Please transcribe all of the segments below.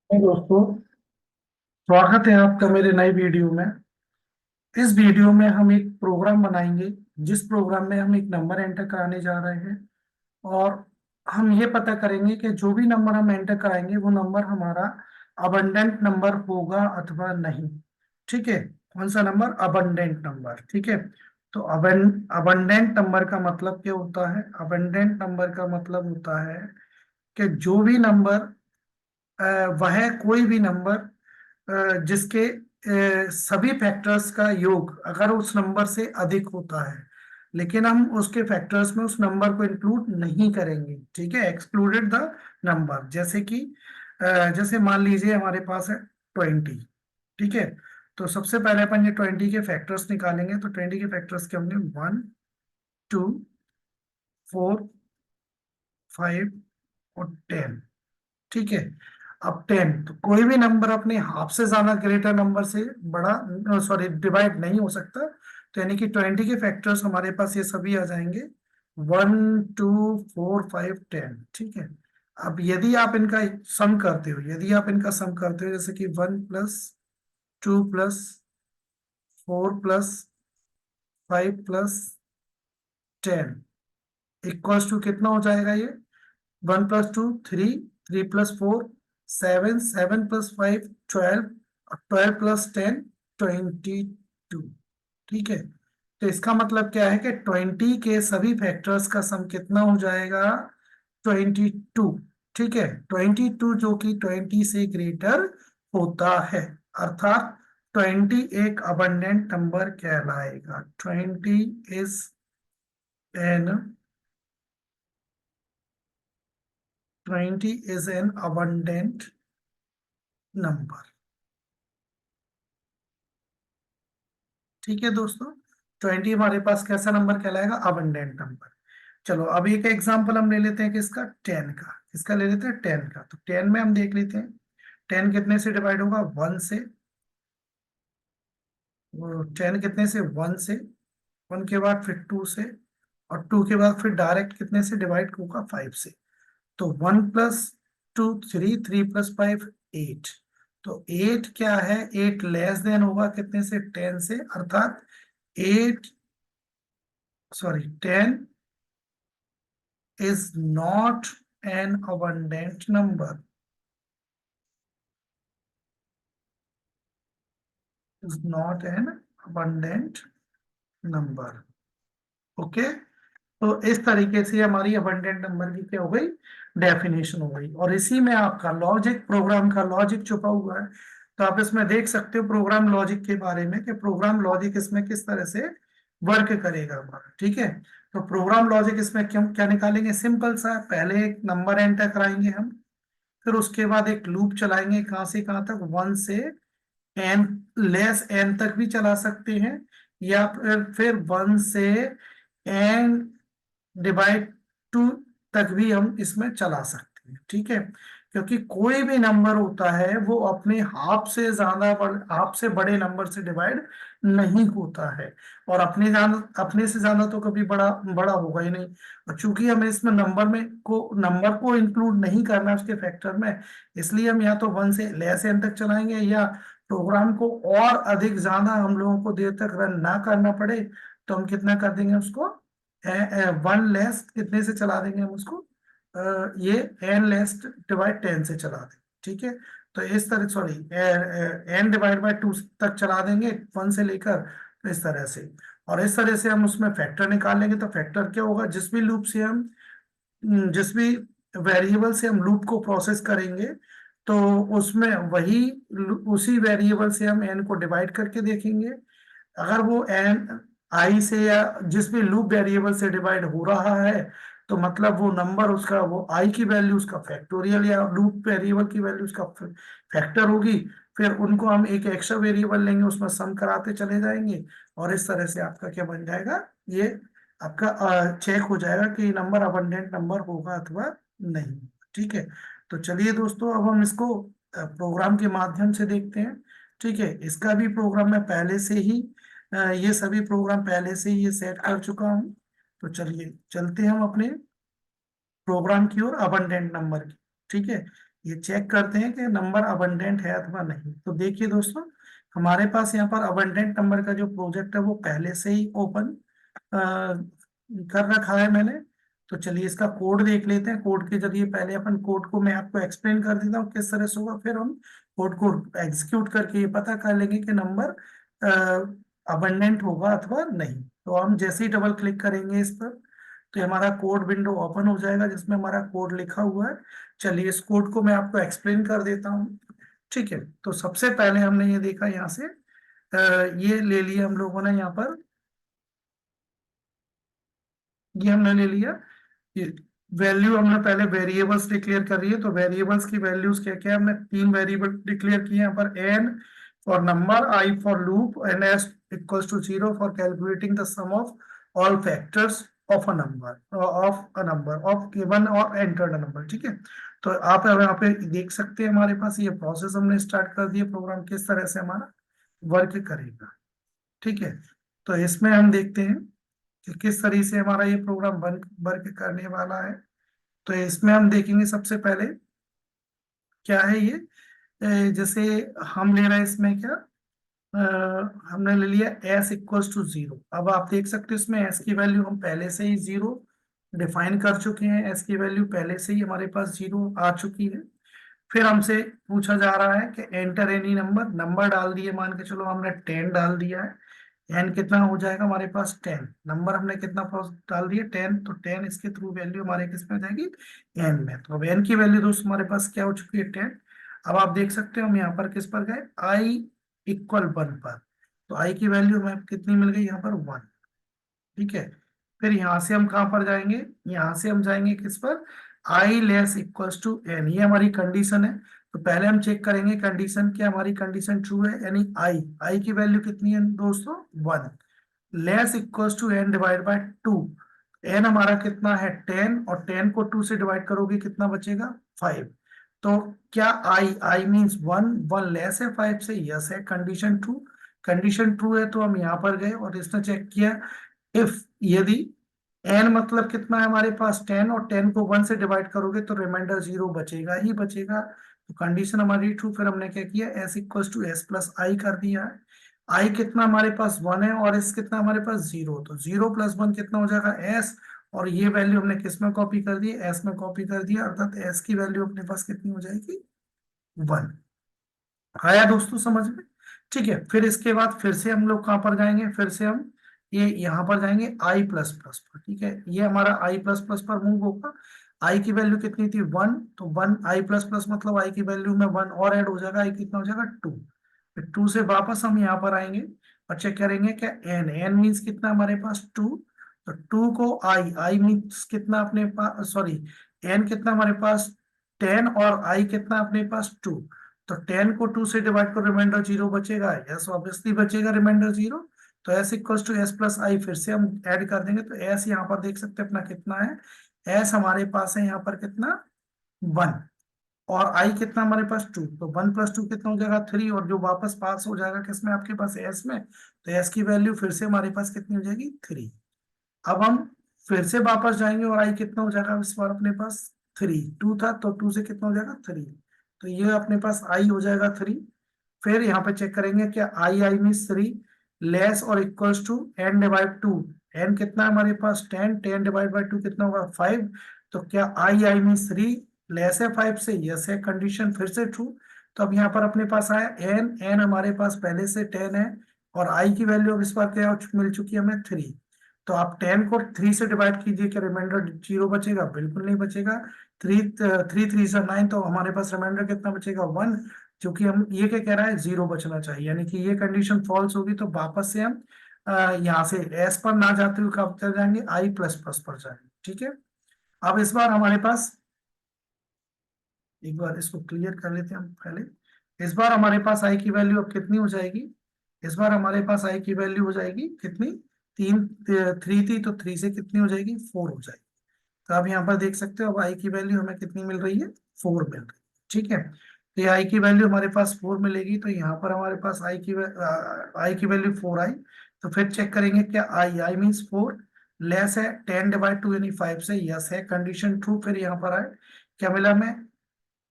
hey दोस्तों, स्वागत है आपका मेरे नए वीडियो में। इस वीडियो में हम एक प्रोग्राम बनाएंगे जिस प्रोग्राम में हम एक नंबर एंटर कराने जा रहे हैं और हम ये पता करेंगे कि जो भी नंबर हम एंटर कराएंगे वो नंबर हमारा अबंडेंट नंबर होगा अथवा नहीं। ठीक है, कौन सा नंबर? Abundant number. ठीक है, तो अबंडेंट नंबर का मतलब क्या होता है? अबंडेंट नंबर का मतलब होता है कि जो भी नंबर वह कोई भी नंबर जिसके सभी फैक्टर्स का योग अगर उस नंबर से अधिक होता है, लेकिन हम उसके फैक्टर्स में उस नंबर को इंक्लूड नहीं करेंगे। ठीक है, एक्सक्लूडेड द नंबर। जैसे कि जैसे मान लीजिए हमारे पास है 20। ठीक है, तो सबसे पहले अपन ये 20 के फैक्टर्स निकालेंगे। तो 20 के फैक्टर्स के हमने 1, 2, 4, 5 और 10। ठीक है, अब 10 तो कोई भी नंबर अपने हाफ से ज्यादा ग्रेटर नंबर से बड़ा, सॉरी, डिवाइड नहीं हो सकता। तो यानी कि 20 के फैक्टर्स हमारे पास ये सभी आ जाएंगे, 1, 2, 4, 5, 10। ठीक है, अब यदि आप इनका सम करते हो, जैसे कि 1+2+4+5+10 इक्वल्स टू कितना हो जाएगा ये? 1+2 3, 3+4 7, 7+5 12 और 12+10 22। ठीक है, तो इसका मतलब क्या है कि 20 के सभी फैक्टर्स का सम कितना हो जाएगा? 22। ठीक है, 22 जो कि 20 से ग्रेटर होता है, अर्थात 20 एक अबंडेंट नंबर कहलाएगा। 20 इज एन अबंडेंट नंबर। ठीक है दोस्तों, 20 हमारे पास कैसा नंबर कहलाएगा? Abundant number. चलो अब एक एग्जांपल हम ले लेते हैं किसका? 10 का। किसका ले लेते हैं? 10 का। तो 10 में हम देख लेते हैं 10 कितने से डिवाइड होगा? 1 से। वो 10 कितने से? 1 से। 1 के बाद फिर 2 से, और 2 के बाद फिर डायरेक्ट कितने से डिवाइड होगा? 5 से। तो 1+2 3, 3+5 8। तो 8 क्या है? 8 लेस देन होगा कितने से? 10 से, अर्थात 8, sorry, 10 is not an abundant number, is not an abundant number। Okay, तो इस तरीके से हमारी abundant नंबर की क्या हो गई? डेफिनेशन हो गई। और इसी में आपका लॉजिक, प्रोग्राम का लॉजिक छुपा हुआ है। तो आप इसमें देख सकते हो प्रोग्राम लॉजिक के बारे में कि प्रोग्राम लॉजिक इसमें किस तरह से वर्क करेगा हमारा। ठीक है, तो प्रोग्राम लॉजिक इसमें क्यों क्या निकालेंगे? सिंपल सा, पहले एक नंबर एंटर कराएंगे हम, फिर उसके बाद एक लूप चलाएंगे। कहां से कहां तक? 1 से एन लेस एन तक भी चला सकते हैं, या फिर 1 से एन डिवाइड 2 तक भी हम इसमें चला सकते हैं। ठीक है, क्योंकि कोई भी नंबर होता है वो अपने हाफ से बड़े नंबर से डिवाइड नहीं होता है, और अपने से ज्यादा तो कभी बड़ा बड़ा होगा ही नहीं। और चूंकि हमें इसमें नंबर को इंक्लूड नहीं करना है उसके फैक्टर में, इसलिए हम या तो 1 से लेस एन तक चलाएंगे, या प्रोग्राम को और अधिक ज्यादा हम लोगों को देर तक रन ना करना पड़े तो हम कितना कर देंगे उसको? 1 लेस कितने से चला देंगे हम उसको? ये n लेस डिवाइड 10 से चला देंगे। ठीक है, तो इस तरह, सॉरी, n/2 तक चला देंगे 1 से लेकर, तो इस तरह से। और इस तरह से हम उसमें फैक्टर निकाल लेंगे। तो फैक्टर क्या होगा? जिस भी वेरिएबल से हम लूप को प्रोसेस करेंगे, तो उसमें उसी वेरिएबल से हम n को डिवाइड करके देखेंगे। अगर वो एन आई से या जिस भी लूप वेरिएबल से डिवाइड हो रहा है, तो मतलब वो नंबर, उसका वो आई की वैल्यू उसका फैक्टोरियल, या लूप वेरिएबल की वैल्यू उसका फैक्टर होगी। फिर उनको हम एक एक्स्ट्रा वेरिएबल लेंगे, उसमें सम कराते चले जाएंगे, और इस तरह से आपका क्या बन जाएगा? ये आपका चेक हो जाएगा कि नंबर अबंडेंट नंबर होगा अथवा नहीं। ठीक है, तो चलिए दोस्तों, अब हम इसको प्रोग्राम के माध्यम से देखते हैं। ठीक है, इसका भी प्रोग्राम मैं पहले से ही ये सभी प्रोग्राम पहले से ही ये सेट कर चुका हूँ। तो चलिए चलते हैं हम अपने प्रोग्राम की ओर, अबंडेंट नंबर की। ठीक है, ये चेक करते हैं कि नंबर अबंडेंट है अथवा नहीं। तो देखिए दोस्तों, हमारे पास यहाँ पर अबंडेंट नंबर का जो प्रोजेक्ट है वो पहले से ही ओपन कर रखा है मैंने। तो चलिए इसका कोड देख लेते हैं। कोड के जरिए पहले अपन कोड को मैं आपको एक्सप्लेन कर देता हूँ किस तरह से होगा, फिर हम कोड को एग्जीक्यूट करके ये पता कर लेंगे कि नंबर अबंडेंट होगा अथवा नहीं। तो हम जैसे ही डबल क्लिक करेंगे इस पर, तो ये हमारा कोड विंडो ओपन हो जाएगा जिसमें हमारा कोड लिखा हुआ है। चलिए इस कोड को मैं आपको एक्सप्लेन कर देता हूँ। ठीक है, तो सबसे पहले हमने ये देखा यहाँ से ये ले लिया हम लोगों ने यहाँ पर, ये हमने ले लिया। ये वैल्यू हमने पहले वेरिएबल्स डिक्लेयर कर रही है, तो वेरिएबल्स की वैल्यूज क्या क्या है, हमने 3 वेरिएबल डिक्लेयर किए यहाँ पर। N for number, I for loop, and S equals to 0 for calculating the sum of all factors of a number of given और एंटर्ड नंबर। ठीक है, तो आप अब यहाँ पे देख सकते हैं हमारे पास ये प्रोसेस हमने स्टार्ट कर दिया। प्रोग्राम किस तरह से हमारा वर्क करेगा। ठीक है, तो इसमें हम देखते हैं कि किस तरीके से हमारा ये प्रोग्राम वर्क करने वाला है। तो इसमें हम देखेंगे सबसे पहले क्या है ये। जैसे हम ले रहे हैं इसमें क्या, हमने ले लिया s इक्वल्स टू 0। अब आप देख सकते हो इसमें s की वैल्यू हम पहले से ही 0 डिफाइन कर चुके हैं। s की वैल्यू पहले से ही हमारे पास 0 आ चुकी है। फिर हमसे पूछा जा रहा है कि एंटर एनी नंबर, नंबर डाल दिए, मान के चलो हमने 10 डाल दिया है। एन कितना हो जाएगा हमारे पास 10, नंबर हमने कितना डाल दिया 10, तो 10 इसके थ्रू वैल्यू हमारे किस में हो जाएगी, एन में। तो अब एन की वैल्यू दोस्त हमारे पास क्या हो चुकी है 10। अब आप देख सकते हो हम यहाँ पर किस पर गए, आई इक्वल 1 पर। तो आई की वैल्यू हमें कितनी मिल गई यहाँ पर 1। ठीक है, फिर यहां से हम कहां पर जाएंगे, यहां से हम जाएंगे किस पर, आई लेस इक्वल्स टू एन, ये हमारी कंडीशन है। तो पहले हम चेक करेंगे कंडीशन, क्या हमारी कंडीशन ट्रू है, यानी आई, आई की वैल्यू कितनी है दोस्तों 1, less equals to N divide by 2। N हमारा कितना है 10, और 10 को 2 से डिवाइड करोगे कितना बचेगा 5। तो क्या आई, आई मीन्स 1, 1 लेस है 5 से, यस है, कंडीशन ट्रू। कंडीशन ट्रू है तो हम यहाँ पर गए और इसने चेक किया इफ, यदि n मतलब कितना है हमारे पास 10, और 10 को 1 से डिवाइड करोगे तो रिमाइंडर 0 बचेगा ही बचेगा। तो कंडीशन हमारी ट्रू। फिर हमने क्या किया, s equals to S plus i कर दिया है। आई कितना हमारे पास 1 है और s कितना हमारे पास 0, तो 0 प्लस 1 कितना हो जाएगा s, और ये वैल्यू हमने किस में कॉपी कर दी, s में कॉपी कर दिया, अर्थात s की वैल्यू अपने पास कितनी हो जाएगी 1। आया दोस्तों समझ में। ठीक है, फिर इसके बाद फिर से हम लोग कहाँ पर जाएंगे, फिर से हम ये यहाँ पर जाएंगे आई प्लस प्लस पर। ठीक है, ये हमारा आई प्लस प्लस पर मूव होगा। आई की वैल्यू कितनी थी 1, तो 1 आई प्लस प्लस मतलब आई की वैल्यू में 1 और ऐड हो जाएगा, आई कितना हो जाएगा 2। फिर 2 से वापस हम यहाँ पर आएंगे और चेक करेंगे क्या एन, एन मीन्स कितना हमारे पास 2। तो 2 को आई, आई मीन्स कितना अपने पास, सॉरी, एन कितना हमारे पास 10, और आई कितना अपने पास 2। तो 10 को 2 से डिवाइड करो, रिमाइंडर 0 बचेगा, यस ऑब्वियसली बचेगा रिमाइंडर 0। तो s equals to S plus i, फिर से हम ऐड कर देंगे। तो s यहाँ पर देख सकते हैं अपना कितना है, s हमारे पास है यहाँ पर कितना 1, और i कितना हमारे पास 2, तो 1 प्लस 2 कितना हो जाएगा 3, और जो वापस पास हो जाएगा किसमें आपके पास s में, तो s की वैल्यू फिर से हमारे पास कितनी हो जाएगी 3। अब हम फिर से वापस जाएंगे और i कितना हो जाएगा इस बार अपने पास 3, 2 था तो 2 से कितना हो जाएगा 3, तो ये अपने पास i हो जाएगा 3। फिर यहाँ पे चेक करेंगे क्या आई, आई मीन्स 3, लेस और equals to N divide 2। N कितना है हमारे पास 10, 10 डिवाइड बाई 2 कितना होगा 5। तो क्या आई, आई मीन्स 3 लेस है 5 से, यस है, कंडीशन फिर से ट्रू। तो अब यहाँ पर अपने पास आया एन, एन हमारे पास पहले से 10 है, और आई की वैल्यू अब इस बार क्या मिल चुकी है हमें 3। तो आप 10 को 3 से डिवाइड कीजिए, क्या रिमाइंडर 0 बचेगा, बिल्कुल नहीं बचेगा। 3 3 3 से 9, तो हमारे पास रिमाइंडर कितना बचेगा 1, क्योंकि हम ये क्या कह रहा है 0 बचना चाहिए, यानी कि ये कंडीशन फॉल्स होगी। तो वापस से हम यहाँ से एस पर ना जाते हुए कब चल जाएंगे, आई प्लस प्लस पर जाएंगे। ठीक है, अब इस बार हमारे पास, एक बार इसको क्लियर कर लेते हैं हम पहले। इस बार हमारे पास आई की वैल्यू अब कितनी हो जाएगी, इस बार हमारे पास आई की वैल्यू हो जाएगी कितनी, 3 थी, तो 3 से कितनी हो जाएगी 4 हो जाएगी। तो आप यहाँ पर देख सकते हो अब आई की वैल्यू हमें कितनी मिल रही है 4 मिल रही है। ठीक है, तो ये आई की वैल्यू हमारे पास 4 मिलेगी, तो यहाँ पर हमारे पास आई की वैल्यू 4 आई। तो फिर चेक करेंगे क्या आई, आई मीन्स 4, लेस है 10 डिवाइड 2 यानी 5 से, यस है, कंडीशन ट्रू। फिर यहाँ पर आए क्या मिला हमें,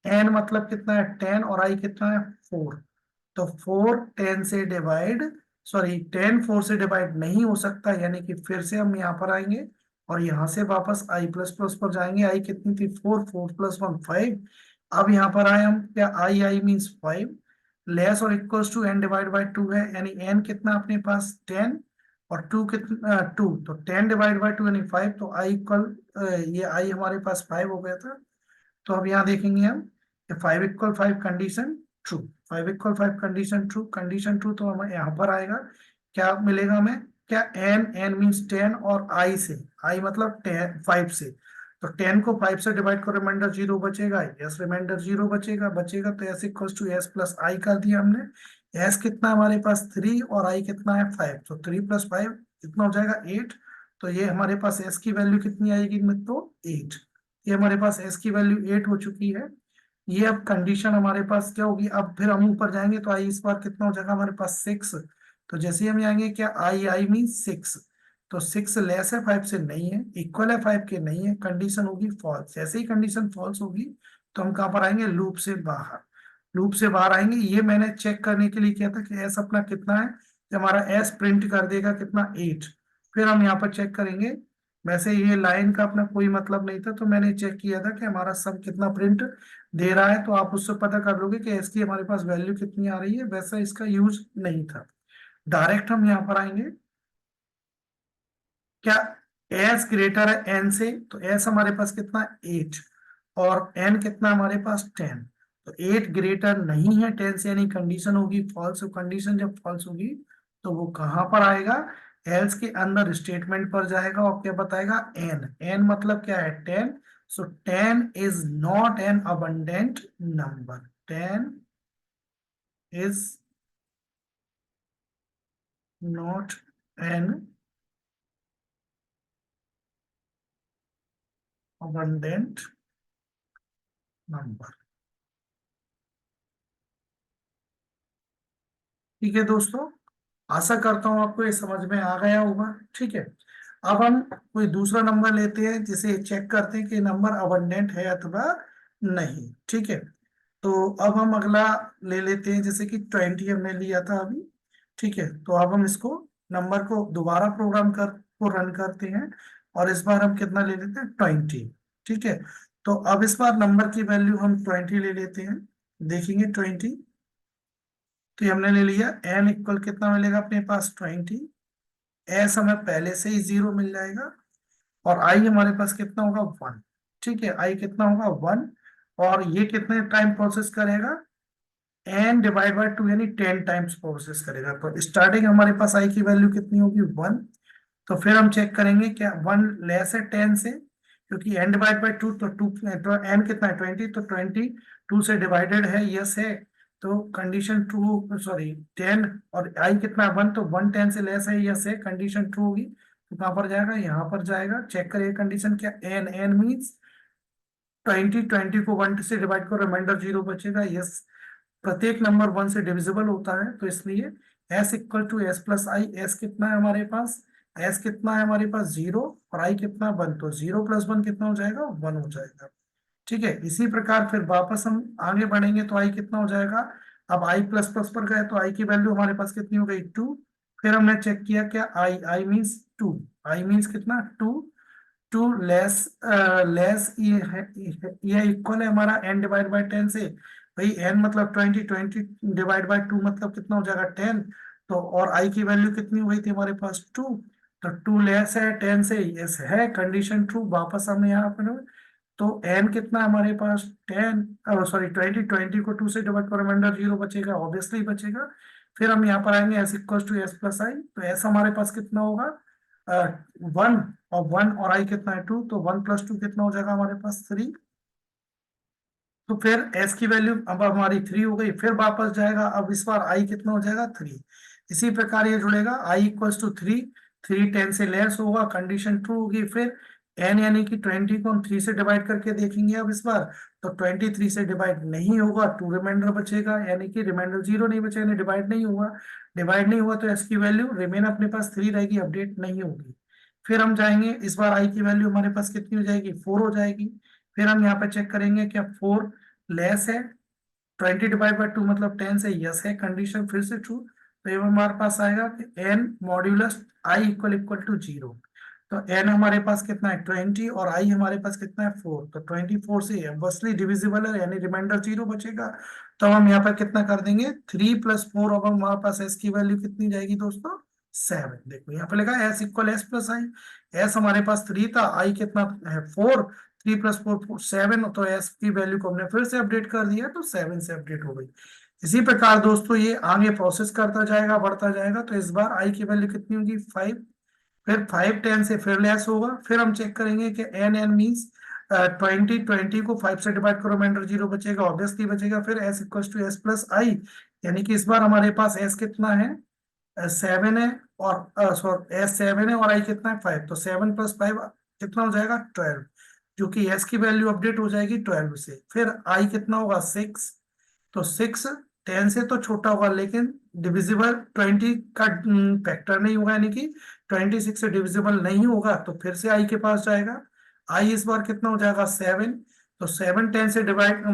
एन मतलब कितना है 10 और आई कितना है 4। तो 4 10 से डिवाइड, सॉरी 10 4 से डिवाइड नहीं हो सकता, यानी कि फिर से हम यहाँ पर आएंगे और यहाँ से वापस आई प्लस प्लस पर जाएंगे। आई कितनी थी 4, 4 प्लस 1 5। अब यहाँ पर आए हम, क्या आई आई मीन्स 5, लेस और equals to N divide by 2 है, यानी एन कितना अपने पास 10 और 2 कितना 2, तो 10 डिवाइड बाई 2 यानी 5, तो आई इक्वल, ये आई हमारे पास 5 हो गया था। तो अब यहाँ देखेंगे हम कि 5 equal 5 condition true, 5 equal 5 condition true, condition true, तो हमें यहाँ पर आएगा क्या मिलेगा हमें, क्या एन, एन मीन्स 10 और आई से, आई मतलब 10 5 से, तो 10 को 5 से डिवाइड करो रिमाइंडर 0 बचेगा, यस रिमाइंडर 0 बचेगा, तो s equal to S plus i कर दिया हमने। एस कितना हमारे पास 3 और आई कितना है 5, तो 3 प्लस 5 कितना हो जाएगा 8। तो ये हमारे पास एस की वैल्यू कितनी आएगी मित्रों 8। ये हमारे पास एस की वैल्यू 8 हो चुकी है। ये अब कंडीशन हमारे पास क्या होगी, अब फिर हम ऊपर जाएंगे तो आई इस बार कितना हो जाएगा हमारे पास 6। तो जैसे ही हम जाएंगे क्या आई आई मीन 6, तो 6 लेस है 5 से नहीं है, इक्वल है 5 के नहीं है, कंडीशन होगी फॉल्स। जैसे ही कंडीशन फॉल्स होगी तो हम कहाँ पर आएंगे, लूप से बाहर, लूप से बाहर आएंगे। ये मैंने चेक करने के लिए किया था कि एस अपना कितना है, कि हमारा एस प्रिंट कर देगा कितना 8। फिर हम यहाँ पर चेक करेंगे, वैसे ये लाइन का अपना कोई मतलब नहीं था, तो मैंने चेक किया था कि हमारा सम कितना प्रिंट दे रहा है, तो आप उससे पता कर लोगे कि एस की हमारे पास वैल्यू कितनी आ रही है। वैसा इसका यूज नहीं था। डायरेक्ट हम यहाँ पर आएंगे, क्या एस ग्रेटर है एन से, तो एस हमारे पास कितना 8 और एन कितना हमारे पास 10, तो 8 ग्रेटर नहीं है 10 से, यानी कंडीशन होगी फॉल्स। कंडीशन जब फॉल्स होगी तो वो कहां पर आएगा, एल्स के अंदर स्टेटमेंट पर जाएगा और क्या बताएगा एन, एन मतलब क्या है 10। सो 10 is not an abundant number, 10 is not an abundant number. ठीक है दोस्तों, आशा करता हूं आपको ये समझ में आ गया होगा। ठीक है, अब हम कोई दूसरा नंबर लेते हैं जिसे चेक करते हैं कि नंबर अबंडेंट है अथवा नहीं। ठीक है, तो अब हम अगला ले लेते हैं, जैसे कि 20 हमने लिया था अभी। ठीक है, तो अब हम इसको नंबर को दोबारा प्रोग्राम कर को रन करते हैं और इस बार हम कितना ले लेते हैं 20। ठीक है, तो अब इस बार नंबर की वैल्यू हम 20 ले लेते हैं, देखेंगे 20, तो ये हमने ले लिया। एन इक्वल कितना मिलेगा अपने पास 20, एस हमें पहले से ही 0 मिल जाएगा और आई हमारे पास कितना होगा 1। ठीक है, आई कितना होगा 1, और ये कितने टाइम प्रोसेस करेगा, एन डिवाइड बाय 2 यानी 10 टाइम्स प्रोसेस करेगा। तो स्टार्टिंग हमारे पास आई की वैल्यू कितनी होगी 1, तो फिर हम चेक करेंगे क्या 1 लेस है 10 से, क्योंकि एन डिवाइड बाई 2, तो 2 एन कितना है 20, तो 20 2 से डिवाइडेड है, यस है, तो कंडीशन ट्रू, सॉरी 10, और आई कितना है 1, तो 1 10 से लेस है, यस है, कंडीशन ट्रू होगी। तो कहाँ पर जाएगा, यहाँ पर जाएगा, चेक करिए कंडीशन क्या, एन, एन मीन्स 20, 20 को 1 से डिवाइड करो रिमाइंडर 0 बचेगा, यस। प्रत्येक नंबर 1 से डिविजिबल होता है, तो इसलिए s equal to S plus I, S कितना है हमारे पास, एस कितना है हमारे पास 0 और आई कितना 1, तो 0 प्लस 1 कितना हो जाएगा 1 हो जाएगा। ठीक है, इसी प्रकार फिर वापस हम आगे बढ़ेंगे तो आई कितना हो जाएगा, अब आई प्लस प्लस पर गए तो आई की वैल्यू हमारे पास कितनी हो गई 2। फिर हमने चेक किया क्या I, I means 2, I means कितना 2, 2 लेस, लेस ये है, ये इक्वल है हमारा एन डिवाइड बाय 10 से। भाई एन मतलब 20, 20 डिवाइड बाय 2 मतलब कितना हो जाएगा 10। तो और आई की वैल्यू कितनी हुई थी हमारे पास 2, तो 2 लेस है 10 से, यस है, कंडीशन ट्रू। वापस हम यहाँ पर, तो एन कितना है हमारे पास 10, सॉरी 20, 20 को 2 से डिवाइड करो रिमाइंडर 0 बचेगा, ऑब्वियसली बचेगा। फिर हम यहाँ पर आएंगे s equal to S plus i, तो एस हमारे पास कितना होगा 1, और 1 और आई कितना है 2, तो 1 प्लस 2 कितना हो जाएगा हमारे पास 3। तो फिर एस की वैल्यू अब हमारी 3 हो गई, फिर वापस जाएगा, अब इस बार आई कितना हो जाएगा 3। इसी प्रकार ये जुड़ेगा, आई इक्वल्स टू 3, 3 10 से लेस होगा, कंडीशन ट्रू होगी। फिर एन यानी कि 20 को हम 3 से डिवाइड करके देखेंगे अब इस बार, तो 23 से डिवाइड नहीं होगा, 2 रिमाइंडर बचेगा, यानी कि रिमाइंडर 0 नहीं बचेगा, यानी डिवाइड नहीं हुआ। डिवाइड नहीं हुआ तो एस की वैल्यू रिमेन अपने पास 3 रहेगी, अपडेट नहीं होगी। फिर हम जाएंगे, इस बार आई की वैल्यू हमारे पास कितनी हो जाएगी 4 हो जाएगी। फिर हम यहाँ पे चेक करेंगे क्या 4 लेस है, 20/2 मतलब 10 से यस है, कंडीशन फिर से ट्रू। तो ये हमारे पास आएगा कि N modulus I equal equal to 0। तो एन हमारे पास कितना है 20 और आई हमारे पास कितना है 4। तो 24 से ऑब्वियसली डिविजिबल है, यानी रिमाइंडर 0 बचेगा। तो हम यहाँ पर कितना कर देंगे 3+4। अब हमारे पास एस की वैल्यू कितनी जाएगी दोस्तों 7। देखो यहाँ पे लिखा है S equal S plus I. S हमारे पास 3 था, आई कितना है 4, 3+4 7। तो एस की वैल्यू को हमने फिर से अपडेट कर दिया, तो 7 से अपडेट हो गई। इसी प्रकार दोस्तों ये आगे प्रोसेस करता जाएगा, बढ़ता जाएगा। तो इस बार आई की वैल्यू कितनी होगी 5, फिर 5 10 से फिर लेस होगा। फिर हम चेक करेंगे कि एन एन मीन्स 20, 20 को 5 से डिवाइड करो, रिमाइंडर 0 बचेगा, ऑब्वियसली बचेगा। फिर s equal to S plus i, यानी कि इस बार हमारे पास एस कितना है 7 है, और सॉरी एस 7 है और आई कितना है 5। तो 7+5 कितना हो जाएगा 12, जो कि एस की वैल्यू अपडेट हो जाएगी 12 से। फिर आई कितना होगा 6। तो 6 10 से तो छोटा होगा, लेकिन डिविजिबल 20 का फैक्टर नहीं होगा, यानी कि 26 से डिविजिबल नहीं होगा। तो फिर से आई के पास जाएगा। आई इस बार कितना हो जाएगा 7। तो 7 10 से डिवाइड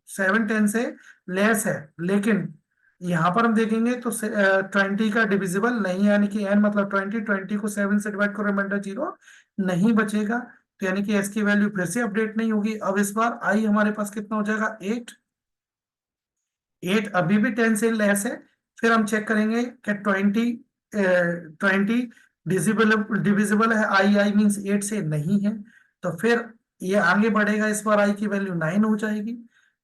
7 10 से लेस है, लेकिन यहाँ पर हम देखेंगे तो 20 का डिविजिबल नहीं है, यानी कि एन मतलब 20, 20 को 7 से डिवाइड करो, रिमाइंडर 0 नहीं बचेगा। तो यानी कि एस की वैल्यू फिर से अपडेट नहीं होगी। अब इस बार आई हमारे पास कितना हो जाएगा 8। 8 अभी भी 10 से लेस है। फिर हम चेक करेंगे कि 20 डिविजिबल डिविजिबल है, आई आई मीन्स 8 से नहीं है। तो फिर ये आगे बढ़ेगा, इस बार आई की वैल्यू 9 हो जाएगी।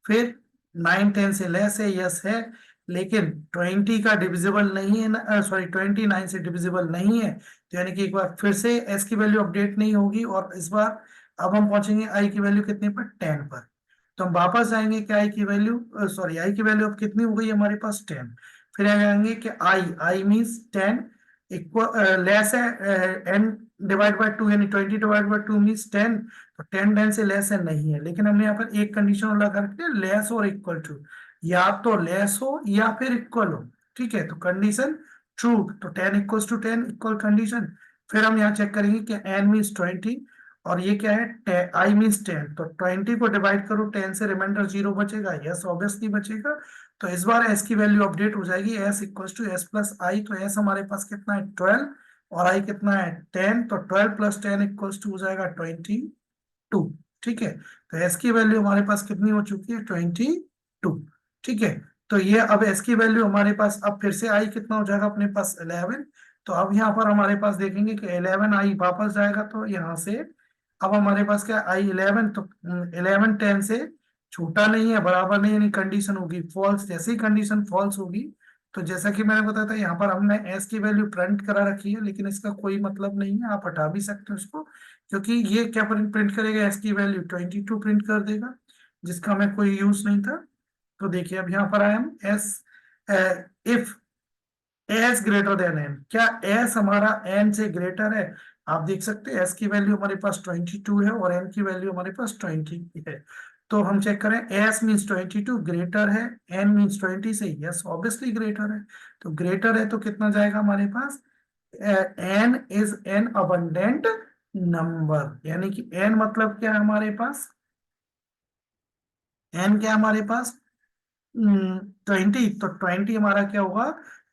फिर 9 10 से लेस है, यस है, लेकिन 20 का डिविजिबल नहीं है ना, सॉरी 29 से डिविजिबल नहीं है। तो यानी कि एक बार फिर से एस की वैल्यू अपडेट नहीं होगी, और इस बार अब हम पहुंचेंगे आई की वैल्यू कितने पर 10 पर। तो हम वापस जाएंगे कि आई की वैल्यू सॉरी आई की वैल्यू अब कितनी हो गई हमारे पास 10। फिर आएंगे कि आई आई मीन्स 10 इक्वल लेस है एन डिवाइड बाय 2, यानी 20/2 मीन्स 10। तो 10 10 से लेस है नहीं है, लेकिन हमने यहाँ पर एक कंडीशन लगा रखी है लेस और इक्वल टू, या तो लेस हो या फिर इक्वल हो। ठीक है, तो कंडीशन ट्रू। तो 10 इक्वल्स टू 10 इक्वल कंडीशन। फिर हम यहाँ चेक करेंगे कि एन मीन्स 20 और ये क्या है आई मीन्स 10। तो 20 को डिवाइड करो 10 से, रिमाइंडर 0 बचेगा, यस ऑब्वियसली बचेगा। तो इस बार एस की वैल्यू अपडेट हो जाएगी, s equals to S plus i. तो एस हमारे पास कितना है 12 और आई कितना है 10। तो 12+10 इक्वल्स टू हो जाएगा 22। ठीक है, तो एस की वैल्यू हमारे पास कितनी हो चुकी है 22। ठीक है, तो ये अब एस की वैल्यू हमारे पास, अब फिर से आई कितना हो जाएगा अपने पास 11। तो अब यहाँ पर हमारे पास देखेंगे कि 11 आई वापस जाएगा, तो यहाँ से अब हमारे पास क्या आई 11। तो 11 10 से छोटा नहीं है, बराबर नहीं, यानी कंडीशन होगी फॉल्स। जैसे ही कंडीशन फॉल्स होगी, तो जैसा कि मैंने बताया था यहाँ पर हमने एस की वैल्यू प्रिंट करा रखी है, लेकिन इसका कोई मतलब नहीं है, आप हटा भी सकते हो इसको, क्योंकि ये क्या प्रिंट करेगा एस की वैल्यू 22 प्रिंट कर देगा, जिसका हमें कोई यूज नहीं था। तो देखिए अब यहाँ पर आए हम S if S greater than N, क्या एस हमारा एन से ग्रेटर है। आप देख सकते हैं एस की वैल्यू हमारे पास 22 है और एन की वैल्यू हमारे पास 20 है। तो हम चेक करें एस मीन्स 22 ग्रेटर है एन मीन्स 20 से, यस ऑब्वियसली ग्रेटर है। तो ग्रेटर है तो कितना जाएगा हमारे पास n is an abundant number, यानी कि एन मतलब क्या है हमारे पास, एन क्या है हमारे पास 20। तो 20 हमारा क्या होगा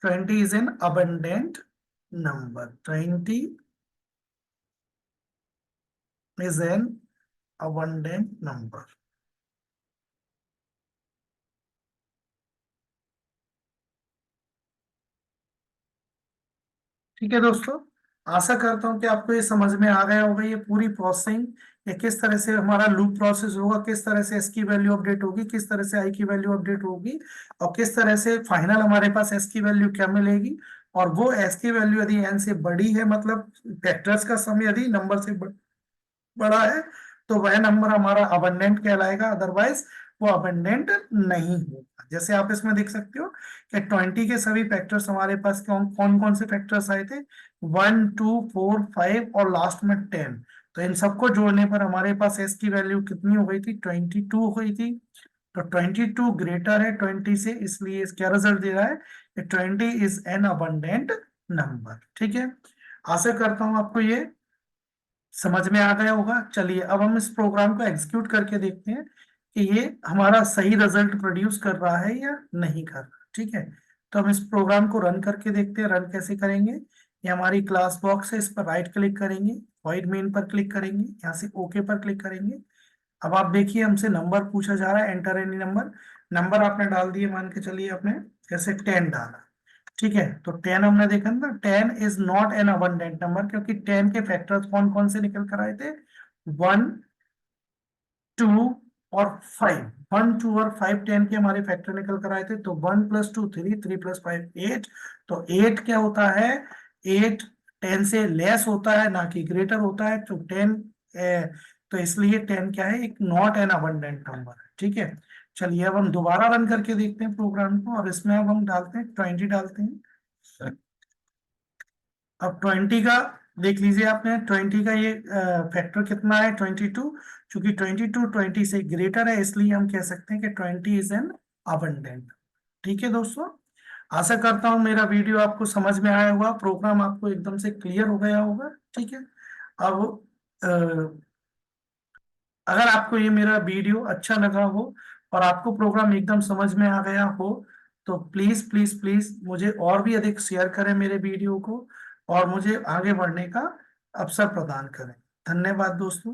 20 is an abundant number, 20 is an abundant number। ठीक है दोस्तों, आशा करता हूँ कि आपको ये समझ में आ गया होगा, ये पूरी प्रोसेसिंग, ये किस तरह से हमारा लूप प्रोसेस होगा, किस तरह से एस की वैल्यू अपडेट होगी, किस तरह से आई की वैल्यू अपडेट होगी, और किस तरह से फाइनल हमारे पास एस की वैल्यू क्या मिलेगी। और वो एस की वैल्यू यदि एन से बड़ी है, मतलब फैक्टर्स का सम यदि नंबर से बड़ा है, तो वह नंबर हमारा अबंडेंट कहलाएगा, अदरवाइज वो अबंडेंट नहीं होगा। जैसे आप इसमें देख सकते हो कि 20 के सभी फैक्टर्स हमारे पास कौन कौन कौन से फैक्टर्स आए थे 1 2 4 5 और लास्ट में 10। तो इन सबको जोड़ने पर हमारे पास एस की वैल्यू कितनी हो गई थी 22 हो गई थी। तो 22 ग्रेटर है 20 से, इसलिए क्या रिजल्ट दे रहा है कि 20 इज एन अबंडेंट नंबर। ठीक है, आशा करता हूं आपको ये समझ में आ गया होगा। चलिए अब हम इस प्रोग्राम को एग्जीक्यूट करके देखते हैं कि ये हमारा सही रिजल्ट प्रोड्यूस कर रहा है या नहीं कर रहा। ठीक है, तो हम इस प्रोग्राम को रन करके देखते हैं। रन कैसे करेंगे, ये हमारी क्लास बॉक्स है, इस पर राइट क्लिक करेंगे, वॉइड मेन पर क्लिक करेंगे, यहाँ से ओके पर क्लिक करेंगे। अब आप देखिए हमसे नंबर पूछा जा रहा है, एंटर एनी नंबर। नंबर आपने डाल दिए, मान के चलिए आपने जैसे 10 डाला। ठीक है, तो 10 हमने देखा ना, 10 is not an abundant number, क्योंकि 10 के फैक्टर्स कौन कौन से निकल कर आए थे, 1, 2 और 5। 1, 2 और 5 10 के हमारे फैक्टर निकल कर आए थे। तो 1 + 2 3, 3 + 5 8। तो 8 क्या होता है, 8 10 से लेस होता है, ना कि ग्रेटर होता है। तो 10 तो इसलिए 10 क्या है, एक नॉट एन अबंडेंट नंबर है। ठीक है, चलिए अब हम दोबारा रन करके देखते हैं प्रोग्राम को, और इसमें अब हम डालते हैं 20 डालते हैं। अब 20 का देख लीजिए आपने, 20 का ये फैक्टर कितना है, 22। चूंकि 22 20 से ग्रेटर है, इसलिए हम कह सकते हैं कि 20 इज एन अबंडेंट। ठीक है दोस्तों, आशा करता हूं मेरा वीडियो आपको समझ में आया होगा, प्रोग्राम आपको एकदम से क्लियर हो गया होगा। ठीक है, अब अगर आपको ये मेरा वीडियो अच्छा लगा हो और आपको प्रोग्राम एकदम समझ में आ गया हो, तो प्लीज प्लीज प्लीज मुझे और भी अधिक शेयर करें मेरे वीडियो को, और मुझे आगे बढ़ने का अवसर प्रदान करें। धन्यवाद दोस्तों।